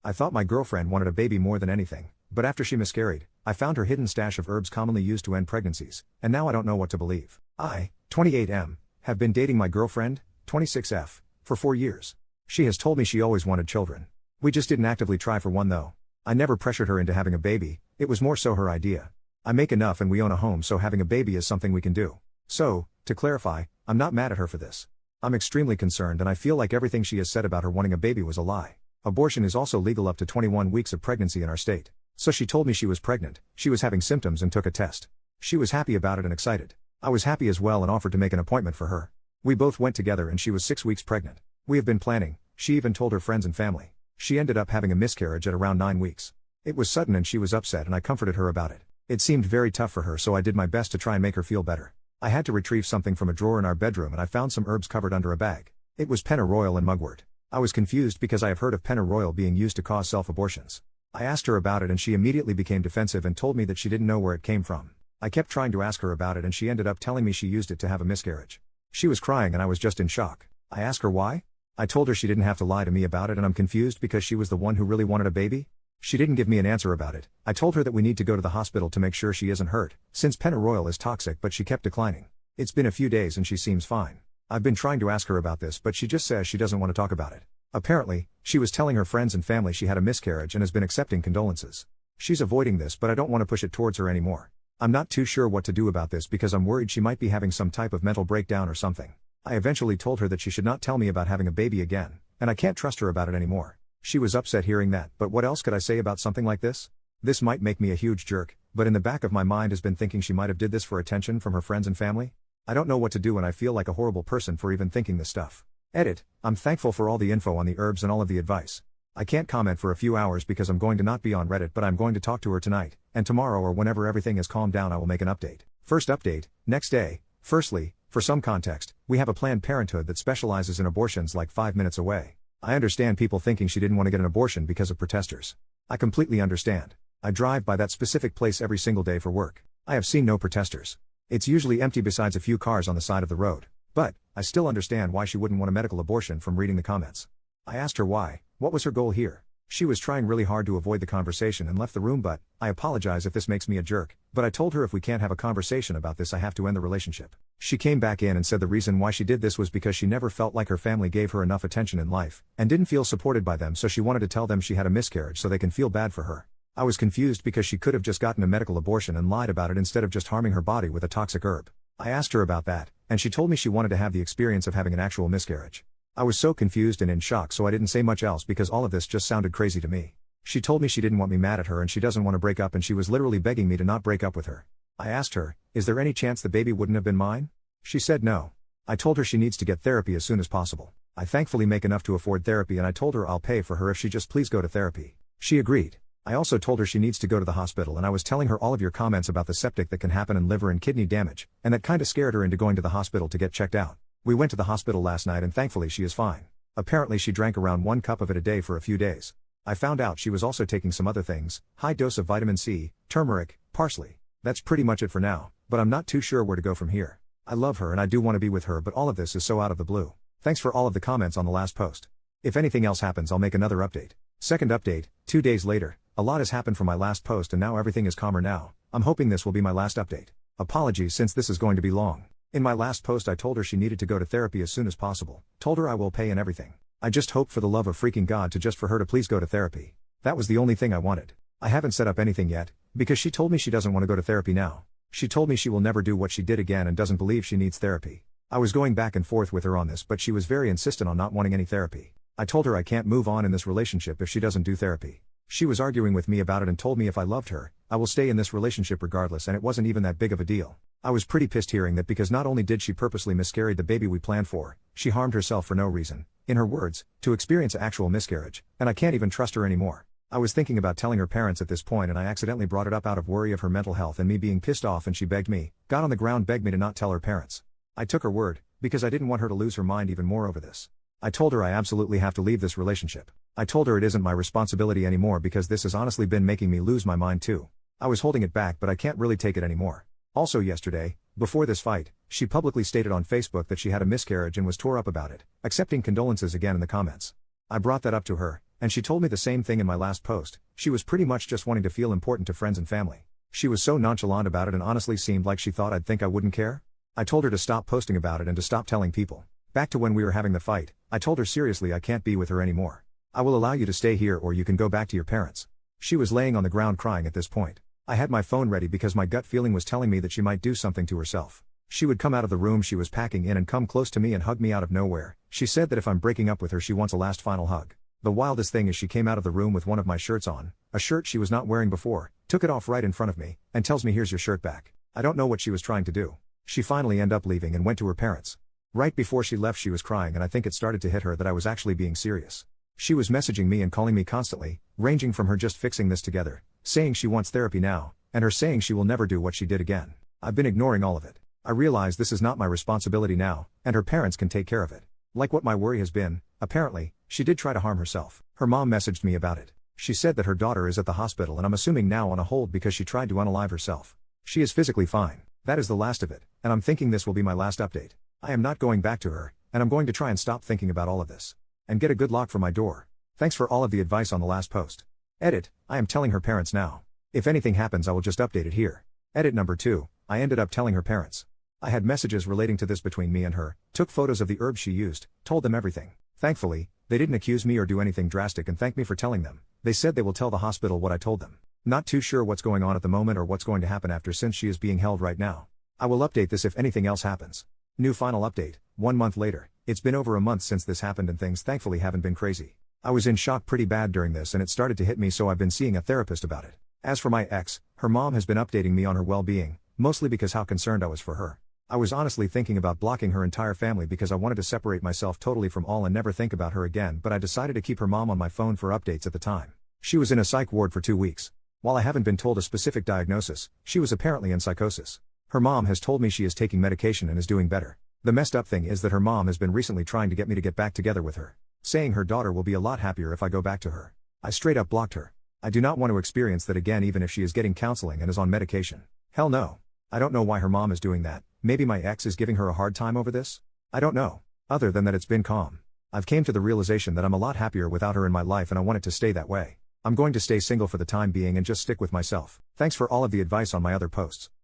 I thought my girlfriend wanted a baby more than anything, but after she miscarried, I found her hidden stash of herbs commonly used to end pregnancies, and now I don't know what to believe. I, 28M, have been dating my girlfriend, 26F, for 4 years. She has told me she always wanted children. We just didn't actively try for one though. I never pressured her into having a baby, it was more so her idea. I make enough and we own a home, so having a baby is something we can do. So, to clarify, I'm not mad at her for this. I'm extremely concerned and I feel like everything she has said about her wanting a baby was a lie. Abortion is also legal up to 21 weeks of pregnancy in our state. So she told me she was pregnant, she was having symptoms and took a test. She was happy about it and excited. I was happy as well and offered to make an appointment for her. We both went together and she was 6 weeks pregnant. We have been planning, she even told her friends and family. She ended up having a miscarriage at around 9 weeks. It was sudden and she was upset and I comforted her about it. It seemed very tough for her, so I did my best to try and make her feel better. I had to retrieve something from a drawer in our bedroom and I found some herbs covered under a bag. It was pennyroyal and mugwort. I was confused because I have heard of pennyroyal being used to cause self-abortions. I asked her about it and she immediately became defensive and told me that she didn't know where it came from. I kept trying to ask her about it and she ended up telling me she used it to have a miscarriage. She was crying and I was just in shock. I asked her why? I told her she didn't have to lie to me about it and I'm confused because she was the one who really wanted a baby? She didn't give me an answer about it. I told her that we need to go to the hospital to make sure she isn't hurt, since pennyroyal is toxic, but she kept declining. It's been a few days and she seems fine. I've been trying to ask her about this but she just says she doesn't want to talk about it. Apparently, she was telling her friends and family she had a miscarriage and has been accepting condolences. She's avoiding this but I don't want to push it towards her anymore. I'm not too sure what to do about this because I'm worried she might be having some type of mental breakdown or something. I eventually told her that she should not tell me about having a baby again, and I can't trust her about it anymore. She was upset hearing that, but what else could I say about something like this? This might make me a huge jerk, but in the back of my mind has been thinking she might have did this for attention from her friends and family. I don't know what to do and I feel like a horrible person for even thinking this stuff. Edit, I'm thankful for all the info on the herbs and all of the advice. I can't comment for a few hours because I'm going to not be on Reddit, but I'm going to talk to her tonight, and tomorrow or whenever everything has calmed down I will make an update. First update, next day. Firstly, for some context, we have a Planned Parenthood that specializes in abortions like 5 minutes away. I understand people thinking she didn't want to get an abortion because of protesters. I completely understand. I drive by that specific place every single day for work. I have seen no protesters. It's usually empty besides a few cars on the side of the road. But, I still understand why she wouldn't want a medical abortion from reading the comments. I asked her why, what was her goal here? She was trying really hard to avoid the conversation and left the room, but, I apologize if this makes me a jerk, but I told her if we can't have a conversation about this I have to end the relationship. She came back in and said the reason why she did this was because she never felt like her family gave her enough attention in life, and didn't feel supported by them, so she wanted to tell them she had a miscarriage so they can feel bad for her. I was confused because she could have just gotten a medical abortion and lied about it instead of just harming her body with a toxic herb. I asked her about that, and she told me she wanted to have the experience of having an actual miscarriage. I was so confused and in shock, so I didn't say much else because all of this just sounded crazy to me. She told me she didn't want me mad at her and she doesn't want to break up, and she was literally begging me to not break up with her. I asked her, is there any chance the baby wouldn't have been mine? She said no. I told her she needs to get therapy as soon as possible. I thankfully make enough to afford therapy and I told her I'll pay for her if she just please go to therapy. She agreed. I also told her she needs to go to the hospital, and I was telling her all of your comments about the septic that can happen and liver and kidney damage, and that kinda scared her into going to the hospital to get checked out. We went to the hospital last night and thankfully she is fine. Apparently she drank around 1 cup of it a day for a few days. I found out she was also taking some other things, high dose of vitamin C, turmeric, parsley. That's pretty much it for now, but I'm not too sure where to go from here. I love her and I do want to be with her, but all of this is so out of the blue. Thanks for all of the comments on the last post. If anything else happens I'll make another update. Second update, 2 days later. A lot has happened from my last post and now everything is calmer now. I'm hoping this will be my last update. Apologies since this is going to be long. In my last post I told her she needed to go to therapy as soon as possible. Told her I will pay and everything. I just hope for the love of freaking God to just for her to please go to therapy. That was the only thing I wanted. I haven't set up anything yet, because she told me she doesn't want to go to therapy now. She told me she will never do what she did again and doesn't believe she needs therapy. I was going back and forth with her on this, but she was very insistent on not wanting any therapy. I told her I can't move on in this relationship if she doesn't do therapy. She was arguing with me about it and told me if I loved her, I will stay in this relationship regardless, and it wasn't even that big of a deal. I was pretty pissed hearing that because not only did she purposely miscarry the baby we planned for, she harmed herself for no reason, in her words, to experience actual miscarriage, and I can't even trust her anymore. I was thinking about telling her parents at this point and I accidentally brought it up out of worry of her mental health and me being pissed off, and she begged me, got on the ground, begged me to not tell her parents. I took her word, because I didn't want her to lose her mind even more over this. I told her I absolutely have to leave this relationship. I told her it isn't my responsibility anymore because this has honestly been making me lose my mind too. I was holding it back, but I can't really take it anymore. Also yesterday, before this fight, she publicly stated on Facebook that she had a miscarriage and was tore up about it, accepting condolences again in the comments. I brought that up to her, and she told me the same thing in my last post. She was pretty much just wanting to feel important to friends and family. She was so nonchalant about it and honestly seemed like she thought I'd think I wouldn't care. I told her to stop posting about it and to stop telling people. Back to when we were having the fight, I told her seriously I can't be with her anymore. I will allow you to stay here or you can go back to your parents. She was laying on the ground crying at this point. I had my phone ready because my gut feeling was telling me that she might do something to herself. She would come out of the room she was packing in and come close to me and hug me out of nowhere. She said that if I'm breaking up with her she wants a last final hug. The wildest thing is she came out of the room with one of my shirts on, a shirt she was not wearing before, took it off right in front of me, and tells me here's your shirt back. I don't know what she was trying to do. She finally ended up leaving and went to her parents. Right before she left she was crying and I think it started to hit her that I was actually being serious. She was messaging me and calling me constantly, ranging from her just fixing this together, saying she wants therapy now, and her saying she will never do what she did again. I've been ignoring all of it. I realize this is not my responsibility now, and her parents can take care of it. Like what my worry has been, apparently, she did try to harm herself. Her mom messaged me about it. She said that her daughter is at the hospital and I'm assuming now on a hold because she tried to unalive herself. She is physically fine. That is the last of it, and I'm thinking this will be my last update. I am not going back to her, and I'm going to try and stop thinking about all of this. And get a good lock for my door. Thanks for all of the advice on the last post. Edit, I am telling her parents now. If anything happens I will just update it here. Edit number 2, I ended up telling her parents. I had messages relating to this between me and her, took photos of the herbs she used, told them everything. Thankfully, they didn't accuse me or do anything drastic and thanked me for telling them. They said they will tell the hospital what I told them. Not too sure what's going on at the moment or what's going to happen after since she is being held right now. I will update this if anything else happens. New final update, 1 month later. It's been over a month since this happened and things thankfully haven't been crazy. I was in shock pretty bad during this and it started to hit me so I've been seeing a therapist about it. As for my ex, her mom has been updating me on her well-being, mostly because how concerned I was for her. I was honestly thinking about blocking her entire family because I wanted to separate myself totally from all and never think about her again, but I decided to keep her mom on my phone for updates at the time. She was in a psych ward for 2 weeks. While I haven't been told a specific diagnosis, she was apparently in psychosis. Her mom has told me she is taking medication and is doing better. The messed up thing is that her mom has been recently trying to get me to get back together with her, saying her daughter will be a lot happier if I go back to her. I straight up blocked her. I do not want to experience that again even if she is getting counseling and is on medication. Hell no. I don't know why her mom is doing that. Maybe my ex is giving her a hard time over this? I don't know. Other than that it's been calm. I've came to the realization that I'm a lot happier without her in my life and I want it to stay that way. I'm going to stay single for the time being and just stick with myself. Thanks for all of the advice on my other posts.